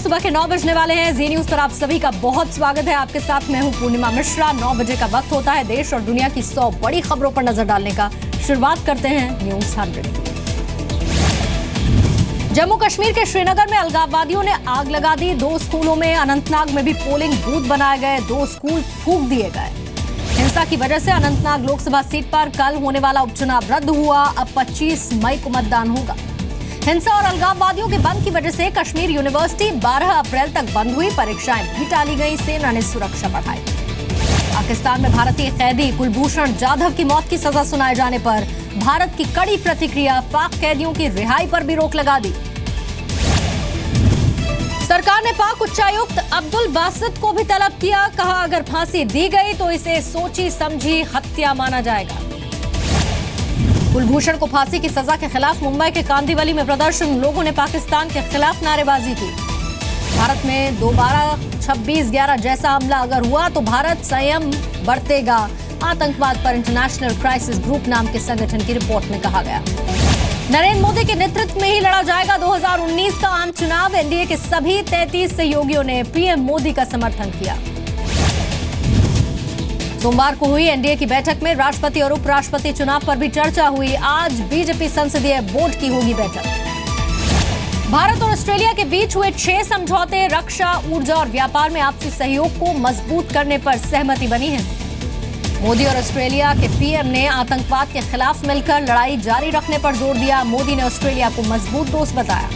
सुबह के 9 बजने वाले हैं। जी न्यूज पर आप सभी का बहुत स्वागत है। आपके साथ मैं हूं पूर्णिमा मिश्रा। 9 बजे का वक्त होता है देश और दुनिया की 100 बड़ी खबरों पर नजर डालने का। शुरुआत करते हैं न्यूज 100। जम्मू कश्मीर के श्रीनगर में अलगाववादियों ने आग लगा दी। 2 स्कूलों में, अनंतनाग में भी पोलिंग बूथ बनाए गए। 2 स्कूल फूंक दिए गए। हिंसा की वजह से अनंतनाग लोकसभा सीट पर कल होने वाला उपचुनाव रद्द हुआ। अब 25 मई को मतदान होगा। हिंसा और अलगाववादियों के बंद की वजह से कश्मीर यूनिवर्सिटी 12 अप्रैल तक बंद हुई। परीक्षाएं भी टाली गई। सेना ने सुरक्षा बढ़ाई। पाकिस्तान में भारतीय कैदी कुलभूषण जाधव की मौत की सजा सुनाए जाने पर भारत की कड़ी प्रतिक्रिया। पाक कैदियों की रिहाई पर भी रोक लगा दी। सरकार ने पाक उच्चायुक्त अब्दुल बासित को भी तलब किया। कहा अगर फांसी दी गई तो इसे सोची समझी हत्या माना जाएगा। कुलभूषण को फांसी की सजा के खिलाफ मुंबई के कांदिवली में प्रदर्शन। लोगों ने पाकिस्तान के खिलाफ नारेबाजी की। भारत में दोबारा 26/11 जैसा हमला अगर हुआ तो भारत संयम बरतेगा। आतंकवाद पर इंटरनेशनल क्राइसिस ग्रुप नाम के संगठन की रिपोर्ट में कहा गया। नरेंद्र मोदी के नेतृत्व में ही लड़ा जाएगा 2019 का आम चुनाव। एनडीए के सभी 33 सहयोगियों ने पीएम मोदी का समर्थन किया। सोमवार को हुई एनडीए की बैठक में राष्ट्रपति और उपराष्ट्रपति चुनाव पर भी चर्चा हुई। आज बीजेपी संसदीय बोर्ड की होगी बैठक। भारत और ऑस्ट्रेलिया के बीच हुए 6 समझौते रक्षा, ऊर्जा और व्यापार में आपसी सहयोग को मजबूत करने पर सहमति बनी है। मोदी और ऑस्ट्रेलिया के पीएम ने आतंकवाद के खिलाफ मिलकर लड़ाई जारी रखने पर जोर दिया। मोदी ने ऑस्ट्रेलिया को मजबूत दोस्त बताया।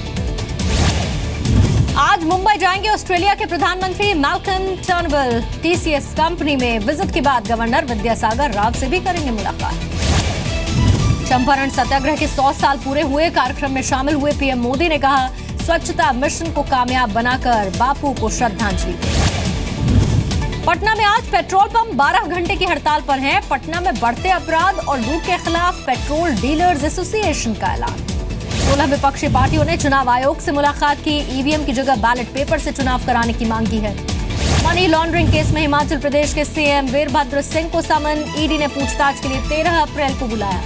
आज मुंबई जाएंगे ऑस्ट्रेलिया के प्रधानमंत्री मैल्कम टर्नबुल। टीसीएस कंपनी में विजिट के बाद गवर्नर विद्यासागर राव से भी करेंगे मुलाकात। चंपारण सत्याग्रह के 100 साल पूरे हुए। कार्यक्रम में शामिल हुए पीएम मोदी ने कहा स्वच्छता मिशन को कामयाब बनाकर बापू को श्रद्धांजलि। पटना में आज पेट्रोल पंप 12 घंटे की हड़ताल पर हैं। पटना में बढ़ते अपराध और लूट के खिलाफ पेट्रोल डीलर्स एसोसिएशन का ऐलान। 16 विपक्षी पार्टियों ने चुनाव आयोग से मुलाकात की। ईवीएम की जगह बैलेट पेपर से चुनाव कराने की मांग की है। मनी लॉन्ड्रिंग केस में हिमाचल प्रदेश के सीएम वीरभद्र सिंह को समन। ईडी ने पूछताछ के लिए 13 अप्रैल को बुलाया।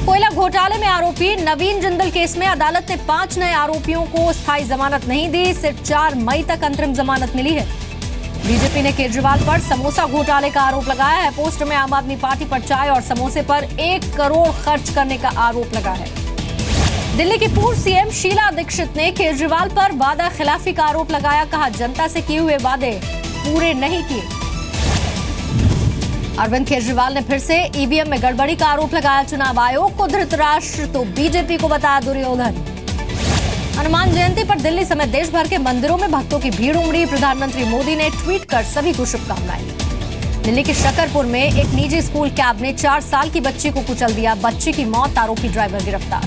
कोयला घोटाले में आरोपी नवीन जिंदल केस में अदालत ने 5 नए आरोपियों को स्थायी जमानत नहीं दी। सिर्फ 4 मई तक अंतरिम जमानत मिली है। बीजेपी ने केजरीवाल पर समोसा घोटाले का आरोप लगाया है। पोस्ट में आम आदमी पार्टी पर चाय और समोसे पर 1 करोड़ खर्च करने का आरोप लगा है। दिल्ली की पूर्व सीएम शीला दीक्षित ने केजरीवाल पर वादा खिलाफी का आरोप लगाया। कहा जनता से किए हुए वादे पूरे नहीं किए। अरविंद केजरीवाल ने फिर से ईवीएम में गड़बड़ी का आरोप लगाया। चुनाव आयोग को धृतराष्ट्र तो बीजेपी को बताया दुर्योधन। हनुमान जयंती पर दिल्ली समेत देश भर के मंदिरों में भक्तों की भीड़ उमड़ी। प्रधानमंत्री मोदी ने ट्वीट कर सभी को शुभकामनाएं दी। दिल्ली के शकरपुर में एक निजी स्कूल कैब ने 4 साल की बच्ची को कुचल दिया। बच्ची की मौत, आरोपी ड्राइवर गिरफ्तार।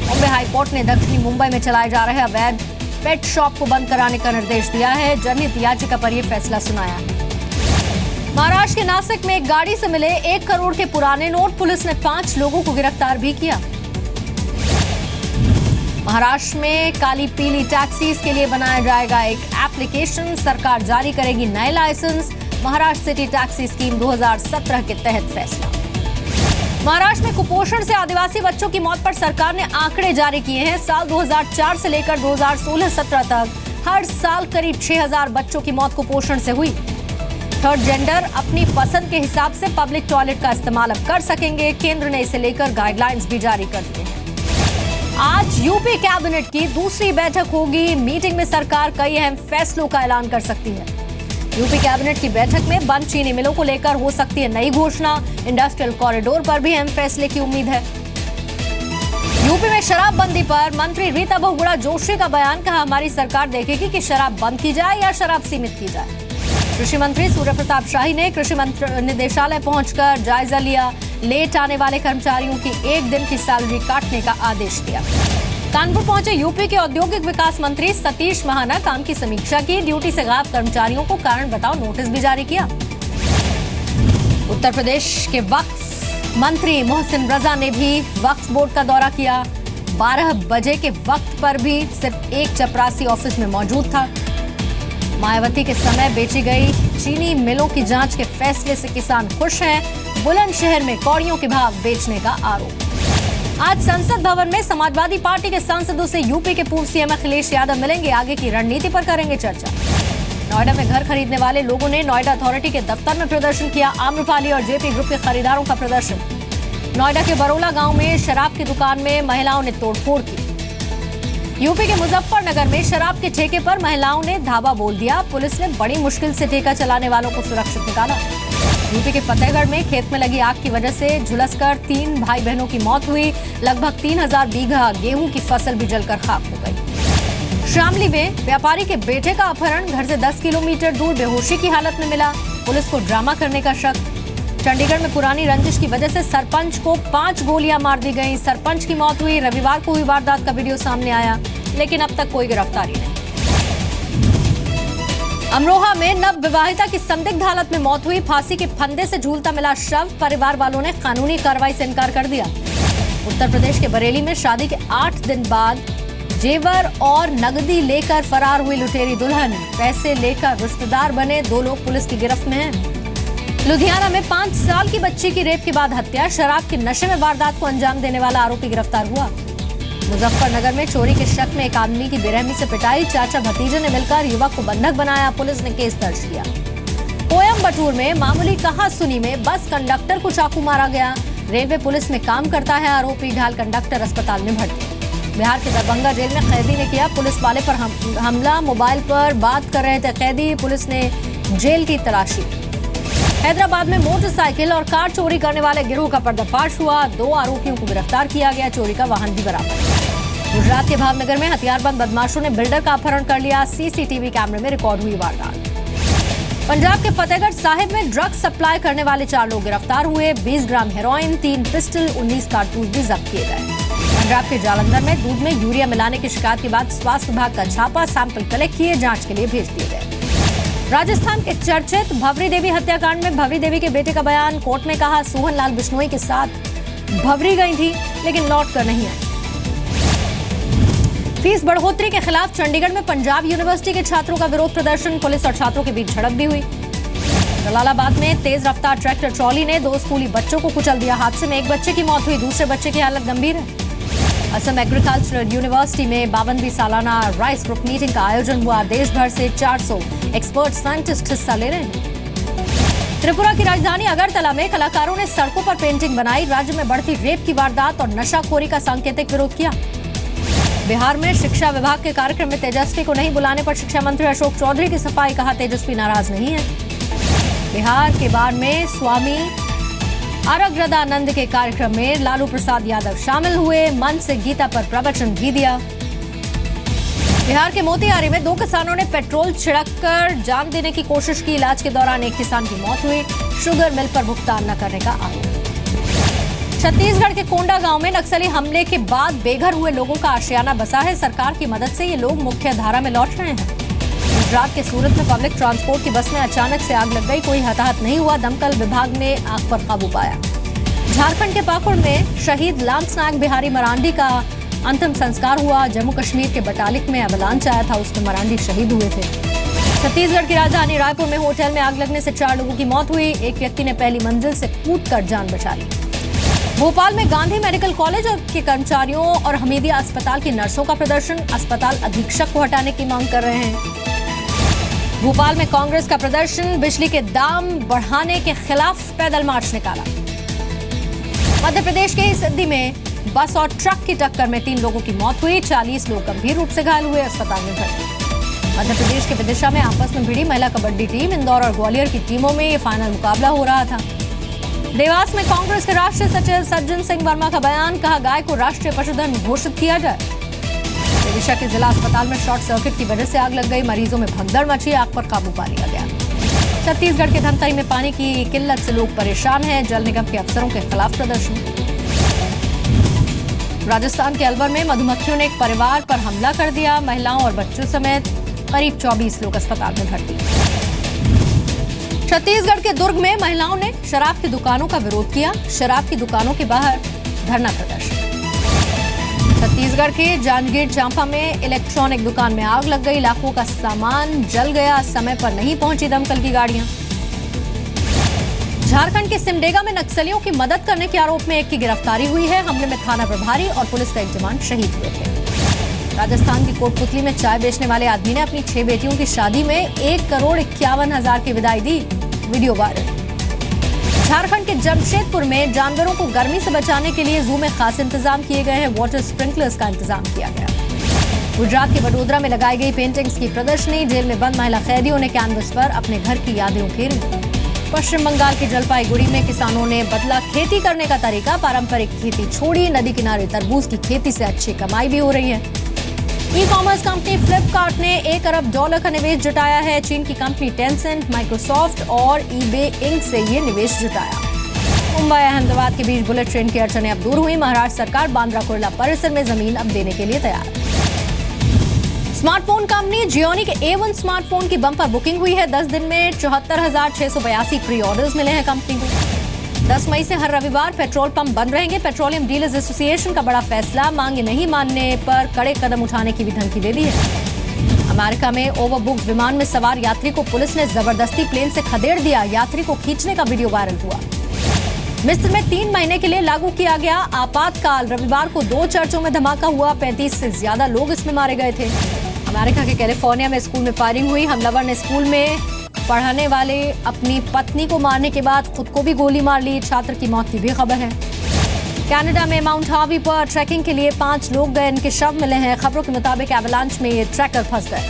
बॉम्बे हाईकोर्ट ने दक्षिणी मुंबई में चलाए जा रहे अवैध पेट शॉप को बंद कराने का निर्देश दिया है। जनहित याचिका पर यह फैसला सुनाया है। महाराष्ट्र के नासिक में एक गाड़ी से मिले 1 करोड़ के पुराने नोट। पुलिस ने 5 लोगों को गिरफ्तार भी किया। महाराष्ट्र में काली पीली टैक्सीज के लिए बनाया जाएगा एक एप्लीकेशन। सरकार जारी करेगी नए licence. Maharashtra city taxi scheme 2017 के तहत फैसला। महाराष्ट्र में कुपोषण से आदिवासी बच्चों की मौत पर सरकार ने आंकड़े जारी किए हैं। साल 2004 से लेकर 2016-17 तक हर साल करीब 6000 बच्चों की मौत कुपोषण से हुई। थर्ड जेंडर अपनी पसंद के हिसाब से पब्लिक टॉयलेट का इस्तेमाल अब कर सकेंगे। केंद्र ने इसे लेकर गाइडलाइंस भी जारी कर दी है। आज यूपी कैबिनेट की दूसरी बैठक होगी। मीटिंग में सरकार कई अहम फैसलों का ऐलान कर सकती है। यूपी कैबिनेट की बैठक में बंद चीनी मिलों को लेकर हो सकती है नई घोषणा। इंडस्ट्रियल कॉरिडोर पर भी अहम फैसले की उम्मीद है। यूपी में शराबबंदी पर मंत्री रीता बहुगुणा जोशी का बयान। कहा हमारी सरकार देखेगी कि शराब बंद की जाए या शराब सीमित की जाए। कृषि मंत्री सूर्य प्रताप शाही ने कृषि निदेशालय पहुंचकर जायजा लिया। लेट आने वाले कर्मचारियों की 1 दिन की सैलरी काटने का आदेश दिया। कानपुर पहुंचे यूपी के औद्योगिक विकास मंत्री सतीश महाना। काम की समीक्षा की। ड्यूटी से गायब कर्मचारियों को कारण बताओ नोटिस भी जारी किया। उत्तर प्रदेश के वक्फ मंत्री मोहसिन रजा ने भी वक्फ बोर्ड का दौरा किया। 12 बजे के वक्त पर भी सिर्फ एक चपरासी ऑफिस में मौजूद था। मायावती के समय बेची गई चीनी मिलों की जांच के फैसले से किसान खुश हैं। बुलंदशहर में कौड़ियों के भाव बेचने का आरोप। आज संसद भवन में समाजवादी पार्टी के सांसदों से यूपी के पूर्व सीएम अखिलेश यादव मिलेंगे। आगे की रणनीति पर करेंगे चर्चा। नोएडा में घर खरीदने वाले लोगों ने नोएडा अथॉरिटी के दफ्तर में प्रदर्शन किया। आम्रपाली और जेपी ग्रुप के खरीदारों का प्रदर्शन। नोएडा के बरोला गांव में शराब की दुकान में महिलाओं ने तोड़फोड़ की। यूपी के मुजफ्फरनगर में शराब के ठेके पर महिलाओं ने धावा बोल दिया। पुलिस ने बड़ी मुश्किल से ठेका चलाने वालों को सुरक्षित निकाला। यूपी के फतेहगढ़ में खेत में लगी आग की वजह से झुलसकर 3 भाई बहनों की मौत हुई। लगभग 3000 बीघा गेहूं की फसल भी जलकर खाक हो गई। शामली में व्यापारी के बेटे का अपहरण, घर से 10 किलोमीटर दूर बेहोशी की हालत में मिला। पुलिस को ड्रामा करने का शक। चंडीगढ़ में पुरानी रंजिश की वजह से सरपंच को 5 गोलियां मार दी गईं। सरपंच की मौत हुई। रविवार को हुई वारदात का वीडियो सामने आया, लेकिन अब तक कोई गिरफ्तारी नहीं। अमरोहा में नव विवाहिता की संदिग्ध हालत में मौत हुई। फांसी के फंदे से झूलता मिला शव। परिवार वालों ने कानूनी कार्रवाई से इनकार कर दिया। उत्तर प्रदेश के बरेली में शादी के 8 दिन बाद जेवर और नगदी लेकर फरार हुई लुटेरी दुल्हन। पैसे लेकर रिश्तेदार बने 2 लोग पुलिस की गिरफ्त में हैं। लुधियाना में 5 साल की बच्ची की रेप के बाद हत्या। शराब के नशे में वारदात को अंजाम देने वाला आरोपी गिरफ्तार हुआ। मुजफ्फरनगर में चोरी के शक में एक आदमी की बेरहमी से पिटाई। चाचा भतीजे ने मिलकर युवक को बंधक बनाया। पुलिस ने केस दर्ज किया। कोयम्बटूर में मामूली कहासुनी में बस कंडक्टर को चाकू मारा गया। रेलवे पुलिस में काम करता है आरोपी। घायल कंडक्टर अस्पताल में भर्ती। बिहार के दरभंगा जेल में कैदी ने किया पुलिस वाले पर हमला। मोबाइल पर बात कर रहे थे कैदी। पुलिस ने जेल की तलाशी। हैदराबाद में मोटरसाइकिल और कार चोरी करने वाले गिरोह का पर्दाफाश हुआ। 2 आरोपियों को गिरफ्तार किया गया। चोरी का वाहन भी बरामद। गुजरात के भावनगर में हथियारबंद बदमाशों ने बिल्डर का अपहरण कर लिया। सीसीटीवी कैमरे में रिकॉर्ड हुई वारदात। पंजाब के फतेहगढ़ साहिब में ड्रग्स सप्लाई करने वाले 4 लोग गिरफ्तार हुए। 20 ग्राम हेरोइन, 3 पिस्टल, 19 कारतूस भी जब्त किए गए। पंजाब के जालंधर में दूध में यूरिया मिलाने की शिकायत के बाद स्वास्थ्य विभाग का छापा। सैंपल कलेक्ट किए, जांच के लिए भेज दिए गए। राजस्थान के चर्चित भवरी देवी हत्याकांड में भवरी देवी के बेटे का बयान। कोर्ट में कहा सोहन लाल बिश्नोई के साथ भवरी गई थी, लेकिन लौट कर नहीं आई। फीस बढ़ोतरी के खिलाफ चंडीगढ़ में पंजाब यूनिवर्सिटी के छात्रों का विरोध प्रदर्शन। पुलिस और छात्रों के बीच झड़प भी हुई। जलालाबाद में तेज रफ्तार ट्रैक्टर ट्रॉली ने 2 स्कूली बच्चों को कुचल दिया। हादसे में एक बच्चे की मौत हुई, दूसरे बच्चे की हालत गंभीर है। असम एग्रीकल्चरल यूनिवर्सिटी में 52वीं सालाना राइस ग्रुप मीटिंग का आयोजन हुआ। देश भर से 400 एक्सपर्ट साइंटिस्ट हिस्सा ले रहे हैं। त्रिपुरा की राजधानी अगरतला में कलाकारों ने सड़कों पर पेंटिंग बनाई। राज्य में बढ़ती रेप की वारदात और नशाखोरी का सांकेतिक विरोध किया। बिहार में शिक्षा विभाग के कार्यक्रम में तेजस्वी को नहीं बुलाने पर शिक्षा मंत्री अशोक चौधरी की सफाई। कहा तेजस्वी नाराज नहीं है। बिहार के बाढ़ में स्वामी अरगदानंद के कार्यक्रम में लालू प्रसाद यादव शामिल हुए। मन से गीता पर प्रवचन भी दिया। बिहार के मोतिहारी में 2 किसानों ने पेट्रोल छिड़ककर जान देने की कोशिश की। इलाज के दौरान एक किसान की मौत हुई। शुगर मिल पर भुगतान न करने का आरोप। छत्तीसगढ़ के कोंडा गांव में नक्सली हमले के बाद बेघर हुए लोगों का आशियाना बसा है। सरकार की मदद से ये लोग मुख्य धारा में लौट रहे हैं। गुजरात के सूरत में पब्लिक ट्रांसपोर्ट की बस में अचानक से आग लग गई। कोई हताहत नहीं हुआ। दमकल विभाग ने आग पर काबू पाया। झारखंड के पाकुड़ में शहीद लांस नायक बिहारी मरांडी का अंतिम संस्कार हुआ। जम्मू कश्मीर के बटालिक में एवलांच आया था, उसमें मरांडी शहीद हुए थे। छत्तीसगढ़ की राजधानी रायपुर में होटल में आग लगने से 4 लोगों की मौत हुई। एक व्यक्ति ने पहली मंजिल से कूदकर जान बचा ली। भोपाल में गांधी मेडिकल कॉलेज के कर्मचारियों और हमीदिया अस्पताल की नर्सों का प्रदर्शन। अस्पताल अधीक्षक को हटाने की मांग कर रहे हैं। भोपाल में कांग्रेस का प्रदर्शन। बिजली के दाम बढ़ाने के खिलाफ पैदल मार्च निकाला। मध्य प्रदेश के सिद्दी में बस और ट्रक की टक्कर में 3 लोगों की मौत हुई। 40 लोग गंभीर रूप से घायल हुए, अस्पताल में भर्ती। मध्य प्रदेश के विदिशा में आपस में भिड़ी महिला कबड्डी टीम। इंदौर और ग्वालियर की टीमों में ये फाइनल मुकाबला हो रहा था। देवास में कांग्रेस के राष्ट्रीय सचिव सज्जन सिंह वर्मा का बयान। कहा गाय को राष्ट्रीय पशुधन घोषित किया जाए। विदिशा के जिला अस्पताल में शॉर्ट सर्किट की वजह से आग लग गई। मरीजों में भगदड़ मची। आग पर काबू पा लिया गया। छत्तीसगढ़ के धमतरी में पानी की किल्लत से लोग परेशान हैं। जल निगम के अफसरों के खिलाफ प्रदर्शन। राजस्थान के अलवर में मधुमक्खियों ने एक परिवार पर हमला कर दिया। महिलाओं और बच्चों समेत करीब 24 लोग अस्पताल में भर्ती। छत्तीसगढ़ के दुर्ग में महिलाओं ने शराब की दुकानों का विरोध किया। शराब की दुकानों के बाहर धरना प्रदर्शन। छत्तीसगढ़ के जांजगीर चांपा में इलेक्ट्रॉनिक दुकान में आग लग गई। लाखों का सामान जल गया। समय पर नहीं पहुंची दमकल की गाड़ियां। झारखंड के सिमडेगा में नक्सलियों की मदद करने के आरोप में एक की गिरफ्तारी हुई है। हमले में थाना प्रभारी और पुलिस का एक जवान शहीद हुए थे। राजस्थान की कोटपुतली में चाय बेचने वाले आदमी ने अपनी 6 बेटियों की शादी में 1,51,00,000 की विदाई दी, वीडियो वायरल। झारखंड के जमशेदपुर में जानवरों को गर्मी से बचाने के लिए जू में खास इंतजाम किए गए हैं। वाटर स्प्रिंकलर्स का इंतजाम किया गया। गुजरात के वडोदरा में लगाई गई पेंटिंग्स की प्रदर्शनी। जेल में बंद महिला कैदियों ने कैनवस पर अपने घर की यादें उकेरी। पश्चिम बंगाल के जलपाईगुड़ी में किसानों ने बदला खेती करने का तरीका, पारंपरिक खेती छोड़ी। नदी किनारे तरबूज की खेती से अच्छी कमाई भी हो रही है। ई कॉमर्स कंपनी फ्लिपकार्ट ने $1 अरब का निवेश जुटाया है। चीन की कंपनी टेंसेंट, माइक्रोसॉफ्ट और ईबे इंक से ये निवेश जुटाया। मुंबई अहमदाबाद के बीच बुलेट ट्रेन की अड़चनें अब दूर हुई। महाराष्ट्र सरकार बांद्रा कुर्ला परिसर में जमीन अब देने के लिए तैयार। स्मार्टफोन कंपनी जियोनी के A1 स्मार्टफोन की बम्पर बुकिंग हुई है। 10 दिन में 74,682 प्री ऑर्डर्स मिले हैं कंपनी को। 10 मई से हर रविवार पेट्रोल पंप बंद रहेंगे। पेट्रोलियम डीलर्स एसोसिएशन का बड़ा फैसला, मांगे नहीं मानने पर कड़े कदम उठाने की भी धमकी दे दी है। अमेरिका में ओवरबुक विमान में सवार यात्री को पुलिस ने जबरदस्ती प्लेन से खदेड़ दिया। यात्री को खींचने का वीडियो वायरल हुआ। मिस्र में 3 महीने के लिए लागू किया गया आपातकाल। रविवार को 2 चर्चों में धमाका हुआ। 35 से ज्यादा लोग इसमें मारे गए थे। अमेरिका के कैलिफोर्निया में स्कूल में फायरिंग हुई। हमलावर ने स्कूल में पढ़ाने वाले अपनी पत्नी को मारने के बाद खुद को भी गोली मार ली। छात्र की मौत की भी खबर है। कनाडा में माउंट हार्वी पर ट्रैकिंग के लिए 5 लोग गए, इनके शव मिले हैं। खबरों के मुताबिक एवलांच में ये ट्रैकर फंस गए।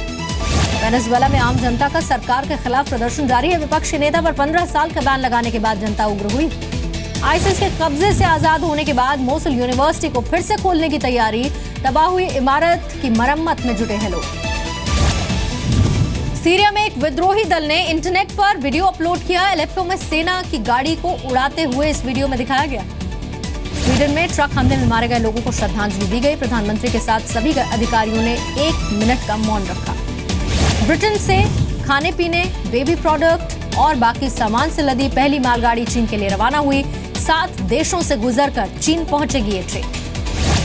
वेनेजुएला में आम जनता का सरकार के खिलाफ प्रदर्शन जारी है। विपक्षी नेता पर 15 साल का बैन लगाने के बाद जनता उग्र हुई। आईसिस के कब्जे से आजाद होने के बाद मोसुल यूनिवर्सिटी को फिर से खोलने की तैयारी। तबाह हुई इमारत की मरम्मत में जुटे हैं लोग। सीरिया में एक विद्रोही दल ने इंटरनेट पर वीडियो अपलोड किया। एलेप्पो में सेना की गाड़ी को उड़ाते हुए इस वीडियो में दिखाया गया। स्वीडन में ट्रक हमले में मारे गए लोगों को श्रद्धांजलि दी गई। प्रधानमंत्री के साथ सभी अधिकारियों ने 1 मिनट का मौन रखा। ब्रिटेन से खाने पीने, बेबी प्रोडक्ट और बाकी सामान से लदी पहली मालगाड़ी चीन के लिए रवाना हुई। 7 देशों से गुजरकर चीन पहुंचेगी ये ट्रेन।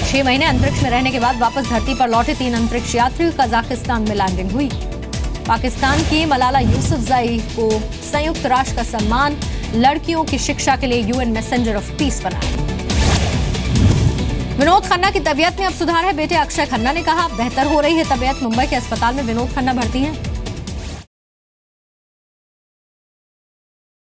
6 महीने अंतरिक्ष में रहने के बाद वापस धरती पर लौटे 3 अंतरिक्ष यात्री। कजाकिस्तान में लैंडिंग हुई। पाकिस्तान की मलाला यूसुफजई को संयुक्त राष्ट्र का सम्मान। लड़कियों की शिक्षा के लिए UN मैसेंजर ऑफ पीस बनाया। विनोद खन्ना की तबीयत में अब सुधार है। बेटे अक्षय खन्ना ने कहा बेहतर हो रही है तबीयत। मुंबई के अस्पताल में विनोद खन्ना भर्ती हैं।